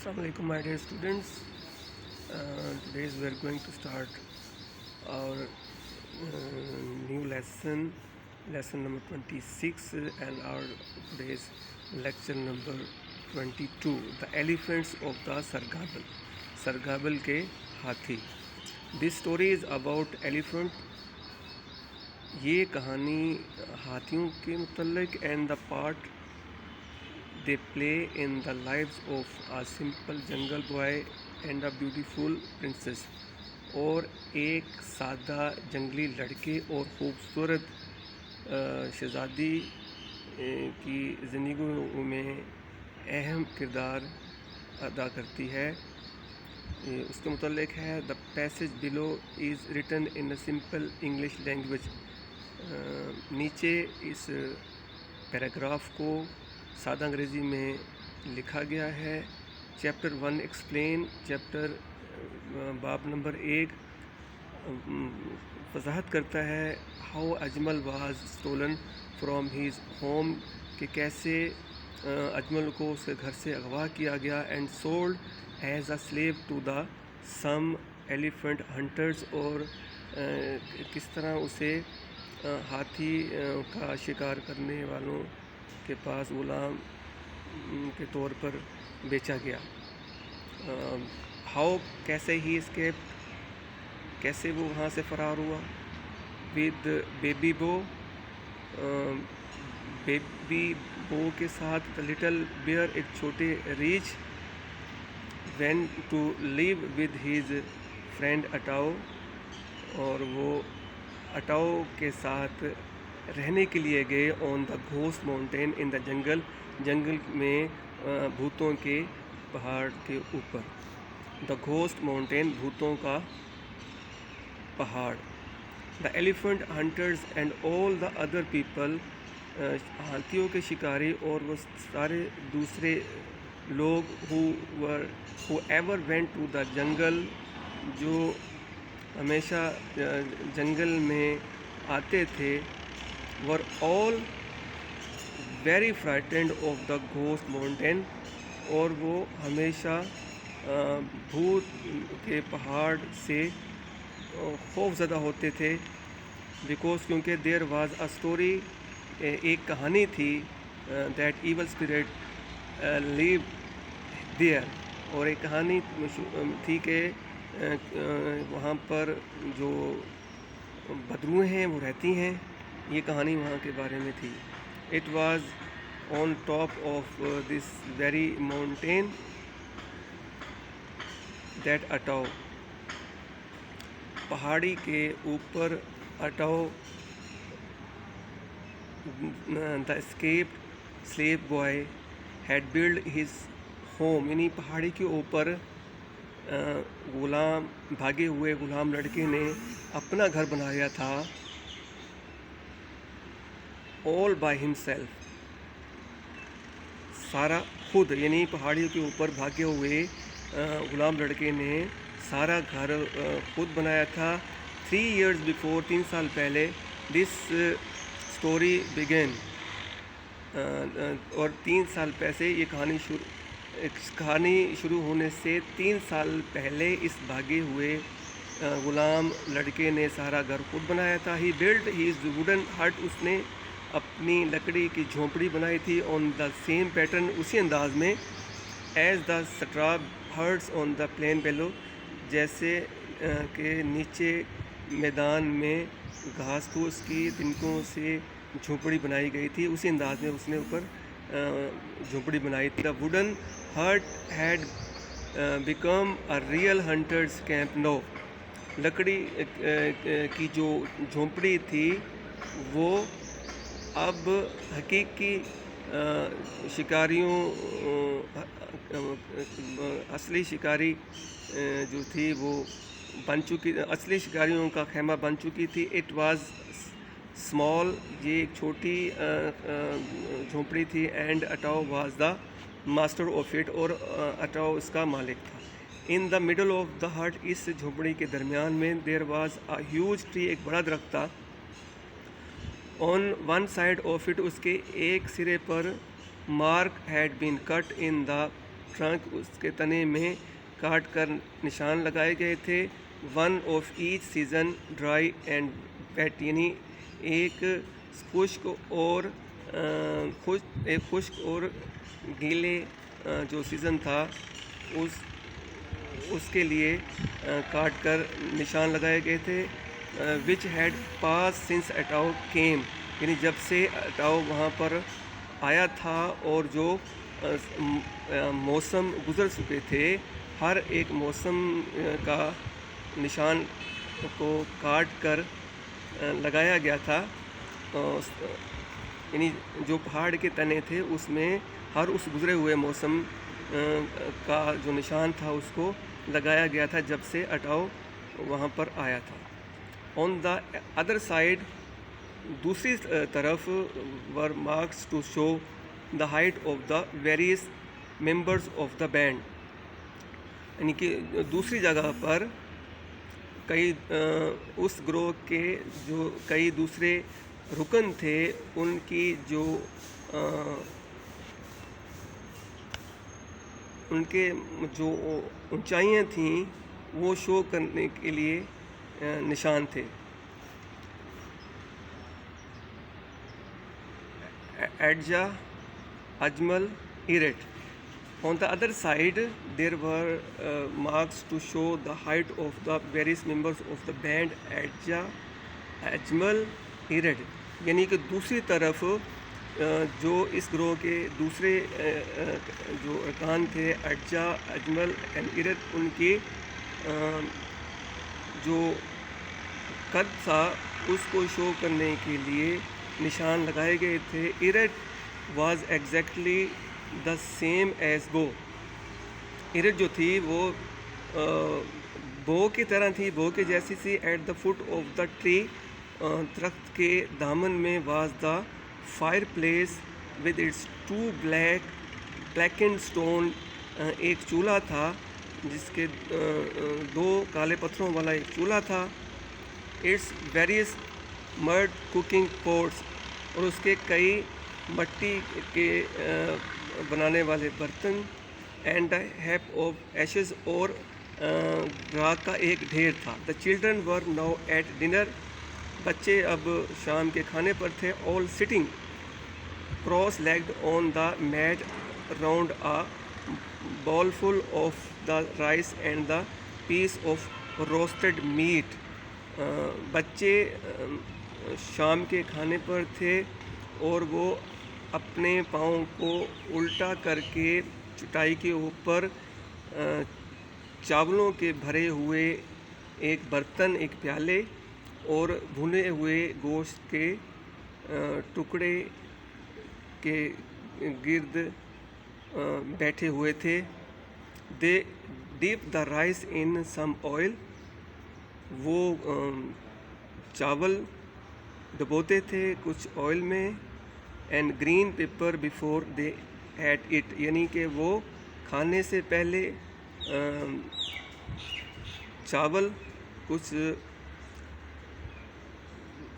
Assalamu alaikum, my dear students. Today we are going to start our new lesson number 26, and our today's lecture number 22, the elephants of the Sargabal. Sargabal ke hathi. This story is about elephant. یہ کہانی ہاتھیوں کے متعلق and the part they play in the lives of a simple jungle boy and a beautiful princess. اور ایک سادہ جنگلی لڑکے اور خوبصورت شہزادی کی زندگی میں اہم کردار ادا کرتی ہے. اس کے متعلق ہے the passage below is written in a simple English language. نیچے اس پیراگراف کو سادہ انگریزی میں لکھا گیا ہے. Chapter 1 explain. چیپٹر باب نمبر 1 وضاحت کرتا ہے how Ajmal was stolen from has home, کہ کیسے اجمل کو اس کے گھر سے اغوا کیا گیا. And sold as a slave to the some elephant hunters, اور کس طرح اسے ہاتھی کا شکار کرنے والوں کے پاس غلام کے طور پر بیچا گیا. ہاؤ، کیسے ہی اسکیپ، کیسے وہ وہاں سے فرار ہوا. ود بیبی بو، بیبی بو کے ساتھ. دا لٹل بیئر، ایک چھوٹے ریچھ. Went to live with his friend Atau, اور وہ اٹاؤ کے ساتھ رہنے کے لیے گئے. آن دا گھوسٹ ماؤنٹین ان دا جنگل، جنگل میں بھوتوں کے پہاڑ کے اوپر. دا گھوسٹ ماؤنٹین، بھوتوں کا پہاڑ. The elephant hunters and all the other people, ہاتھیوں کے شکاری اور وہ سارے دوسرے لوگ. Who ever went to the jungle, جو ہمیشہ جنگل میں آتے تھے. Were all very frightened of the ghost mountain, اور وہ ہمیشہ بھوت کے پہاڑ سے خوف زدہ ہوتے تھے. بیکاز، کیونکہ دیر واز اے اسٹوری، ایک کہانی تھی. That evil spirit live there, اور ایک کہانی تھی کہ وہاں پر جو بدروہیں ہیں وہ رہتی ہیں. یہ کہانی وہاں کے بارے میں تھی. It was on top of this very mountain that Atau, پہاڑی کے اوپر Atau. The escaped slave boy had built his home, یعنی پہاڑی کے اوپر غلام، بھاگے ہوئے غلام لڑکے نے اپنا گھر بنایا تھا. all by himself، سارا خود، یعنی پہاڑیوں کے اوپر بھاگے ہوئے غلام لڑکے نے سارا گھر خود بنایا تھا. 3 years before، 3 سال پہلے. دس اسٹوری بگین، اور 3 سال پہلے یہ کہانی شروع ہونے سے 3 سال پہلے اس بھاگے ہوئے غلام لڑکے نے سارا گھر خود بنایا تھا. ہی بلڈ ہیز ووڈن ہٹ، اس نے اپنی لکڑی کی جھونپڑی بنائی تھی. آن دا سیم پیٹرن، اسی انداز میں. As the straw hurts on the plain below, جیسے کہ نیچے میدان میں گھاس پھوس کی تنکوں سے جھونپڑی بنائی گئی تھی، اسی انداز میں اس نے اوپر جھونپڑی بنائی تھی. The wooden hut had become a real hunters camp now, لکڑی کی جو جھونپڑی تھی وہ اب حقیقی شکاریوں، اصلی شکاری جو تھی وہ بن چکی، اصلی شکاریوں کا خیمہ بن چکی تھی. اٹ واز اسمال، یہ ایک چھوٹی جھونپڑی تھی. And Atau was the master of it, اور اٹاؤ اس کا مالک تھا. ان دا مڈل آف دا ہٹ، اس جھونپڑی کے درمیان میں. There was a huge tree, ایک بڑا درخت تھا. On one side of it, اس کے ایک سرے پر. Marks had been cut in the trunk اس کے تنے میں کاٹ کر نشان لگائے گئے تھے. One of each season dry and wet, یعنی ایک خشک اور گیلے جو سیزن تھا اس کے لیے کاٹ کر نشان لگائے گئے تھے. Which had passed since Atau came, یعنی جب سے اٹاؤ وہاں پر آیا تھا اور جو موسم گزر چکے تھے, ہر ایک موسم کا نشان کو کاٹ کر لگایا گیا تھا. یعنی جو پہاڑ کے تنے تھے اس میں ہر اس گزرے ہوئے موسم کا جو نشان تھا اس کو لگایا گیا تھا جب سے اٹاؤ وہاں پر آیا تھا. آن دا ادر سائڈ, دوسری طرف, were marks to show the height of the various members of the band, یعنی کہ دوسری جگہ پر کئی اس گروہ کے جو کئی دوسرے رکن تھے ان کی جو ان کے جو اونچائیاں تھیں وہ شو کرنے کے لیے نشان تھے. ایڈجا, Ajmal, ایرٹ. On the other side, there were marks to show the height of the various members of the band. ایڈجا, Ajmal, ایرٹ, یعنی کہ دوسری طرف جو اس گروہ کے دوسرے جو ارکان تھے ایڈجا, اجمل اینڈ ایرٹ, ان کی جو قد تھا اس کو شو کرنے کے لیے نشان لگائے گئے تھے. Ert was exactly the same as Bo, Ert جو تھی وہ بو کی طرح تھی, بو کے جیسی سی. At the foot of the tree, درخت کے دامن میں, was the fireplace with its two blackened stone, ایک چولہا تھا جس کے دو کالے پتھروں والا ایک چولہا تھا. اٹس ویریس مرڈ کوکنگ پوٹس, اور اس کے کئی مٹی کے بنانے والے برتن. اینڈ ہیپ آف ایشز, اور راکھ کا ایک ڈھیر تھا. The children were now at dinner, بچے اب شام کے کھانے پر تھے. All sitting cross legged on the mat round a bowl full of the rice and the piece of roasted meat. بچے شام کے کھانے پر تھے اور وہ اپنے پاؤں کو الٹا کر کے چٹائی کے اوپر چاولوں کے بھرے ہوئے ایک برتن, ایک پیالے اور بھنے ہوئے گوشت کے ٹکڑے کے گرد بیٹھے ہوئے تھے. They dip the rice in some oil, وہ چاول ڈبوتے تھے کچھ آئل میں. And green pepper before they eat it, یعنی کہ وہ کھانے سے پہلے چاول کچھ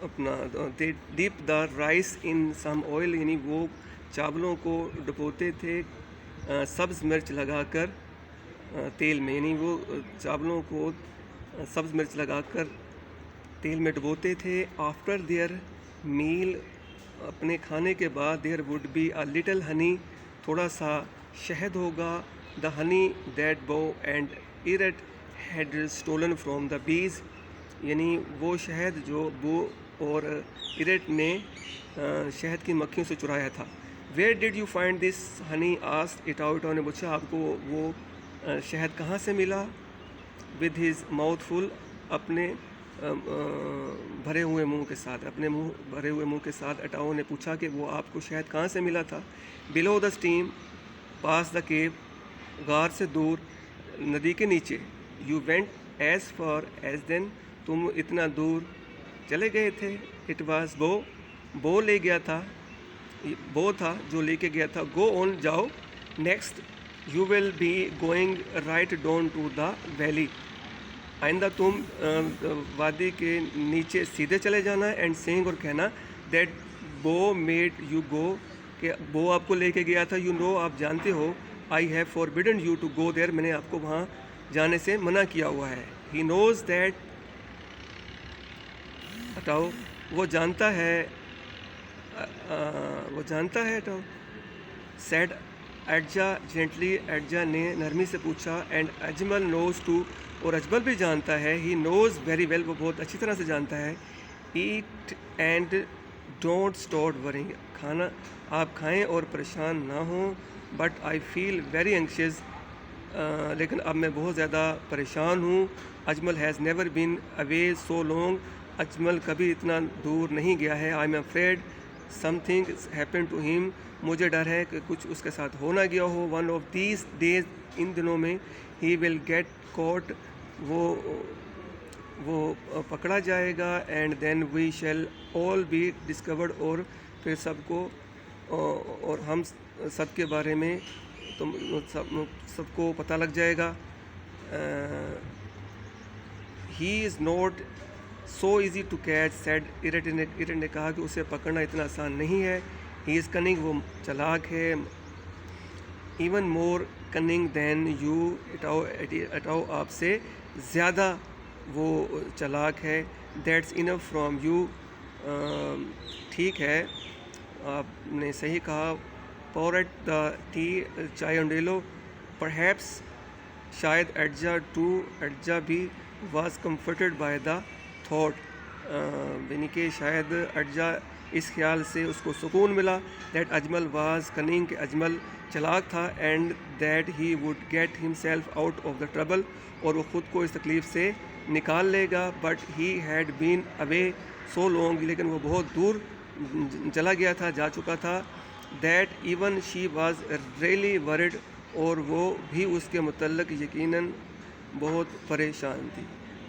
اپنا they dip the rice in some oil, یعنی وہ چاولوں کو ڈبوتے تھے سبز مرچ لگا کر تیل میں, یعنی وہ چاولوں کو سبز مرچ لگا کر تیل میں ڈبوتے تھے. آفٹر دیئر میل, اپنے کھانے کے بعد, there would be a little honey, تھوڑا سا شہد ہوگا. The honey that Bo and Ert had stolen from the bees, یعنی وہ شہد جو بو اور ایرٹ نے شہد کی مکھیوں سے چرایا تھا. Where did you find this honey, asked Atau نے پوچھا آپ کو وہ شہد کہاں سے ملا. ود ہز ماؤتھ فل, اپنے بھرے ہوئے منہ کے ساتھ, اپنے بھرے ہوئے منہ کے ساتھ اٹاؤ نے پوچھا کہ وہ آپ کو شہد کہاں سے ملا تھا. بلو دا اسٹیم, پاس دا کیو, غار سے دور, ندی کے نیچے. You went as far as then, تم اتنا دور چلے گئے تھے. اٹ واز بو, بو لے گیا تھا, بو تھا جو لے کے گیا تھا. گو آن, جاؤ. Next you will be going right down to the valley, آئندہ تم وادی کے نیچے سیدھے چلے جانا. اینڈ سینگ, اور کہنا, دیٹ بو میڈ یو گو, کہ بو آپ کو لے کے گیا تھا. یو نو, آپ جانتے ہو, I have forbidden you to go there. میں نے آپ کو وہاں جانے سے منع کیا ہوا ہے. He knows that ہٹاؤ وہ جانتا ہے ہٹاؤ. said Adja gently. Adja نے نرمی سے پوچھا. And Ajmal knows too. اور اجمل بھی جانتا ہے. He knows very well. وہ بہت اچھی طرح سے جانتا ہے. Eat and don't start worrying. کھانا آپ کھائیں اور پریشان نہ ہوں. But I feel very anxious. لیکن اب میں بہت زیادہ پریشان ہوں. Ajmal has never been away so long. Ajmal کبھی اتنا دور نہیں گیا ہے. I'm afraid something happened to him. مجھے ڈر ہے کہ کچھ اس کے ساتھ ہونا گیا ہو. One of these days. ان دنوں میں he will get caught. وہ پکڑا جائے گا. And then we shall all be discovered. اور پھر سب کو اور ہم سب کے بارے میں تم سب کو پتہ لگ جائے گا. He is not so easy to catch, said Irrit نے کہا کہ اسے پکڑنا اتنا آسان نہیں ہے. He is cunning. وہ چلاک ہے. Even more cunning than you. اٹاؤ آپ سے زیادہ وہ چلاک ہے. That's enough from you. ٹھیک ہے آپ نے صحیح کہا. Pour at the tea. چائے انڈیلو. Perhaps شاید Adja too. Adja بھی was comforted by the thought. یعنی کہ شاید Adja اس خیال سے اس کو سکون ملا. That Ajmal was cunning. کہ اجمل چلاک تھا. And that he would get himself out of the trouble. اور وہ خود کو اس تکلیف سے نکال لے گا. But he had been away so long. لیکن وہ بہت دور چلا گیا تھا, جا چکا تھا. That even she was really worried. اور وہ بھی اس کے متعلق یقیناً بہت پریشان تھی.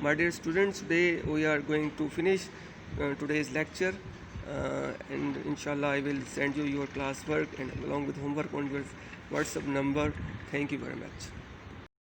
My dear students, today we are going to finish today's lecture. And inshallah I will send you your classwork and along with homework on your WhatsApp number. Thank you very much.